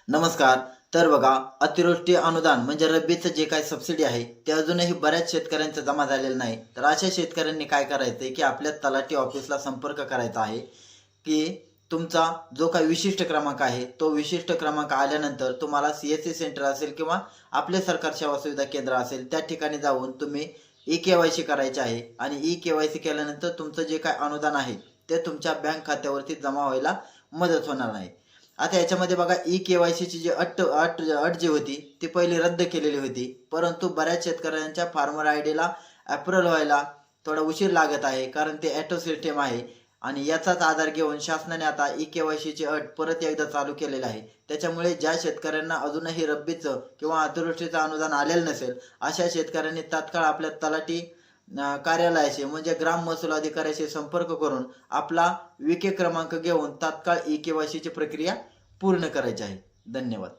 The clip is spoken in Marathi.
नमस्कार. तर बघा, अतिवृष्टी अनुदान म्हणजे रब्बीचं जे काही सबसिडी आहे, ते अजूनही बऱ्याच शेतकऱ्यांचं जमा झालेलं नाही. तर अशा शेतकऱ्यांनी काय करायचंय, की आपल्या तलाठी ऑफिसला संपर्क करायचा आहे, की तुमचा जो काही विशिष्ट क्रमांक आहे, तो विशिष्ट क्रमांक आल्यानंतर तुम्हाला सी-एस-सी सेंटर असेल किंवा आपले सरकार सेवा सुविधा केंद्र असेल, त्या ठिकाणी जाऊन तुम्ही ई-के-वाय-सी करायची आहे आणि ई-के-वाय-सी केल्यानंतर तुमचं जे काही अनुदान आहे, ते तुमच्या बँक खात्यावरती जमा व्हायला मदत होणार नाही. आता याच्यामध्ये बघा ई-के-वाय-सीची जी अट जी होती ती पहिली रद्द केलेली होती. परंतु बऱ्याच शेतकऱ्यांच्या फार्मर आयडीला अप्रूव्हल व्हायला थोडा उशीर लागत आहे, कारण ते ऑटो सिस्टम आहे आणि याचाच आधार घेऊन शासनाने आता ई-के-वाय-सीची अट परत एकदा चालू केलेली आहे. त्याच्यामुळे ज्या शेतकऱ्यांना अजूनही रब्बीचं किंवा अतिवृष्टीचं अनुदान आलेलं नसेल, अशा शेतकऱ्यांनी तात्काळ आपल्या तलाठी कार्यालयाशी म्हणजे ग्राम महसूल अधिकाऱ्याशी संपर्क करून आपला विके क्रमांक घेऊन तात्काळ ई-के-वाय-सीची प्रक्रिया पूर्ण करायची आहे. धन्यवाद.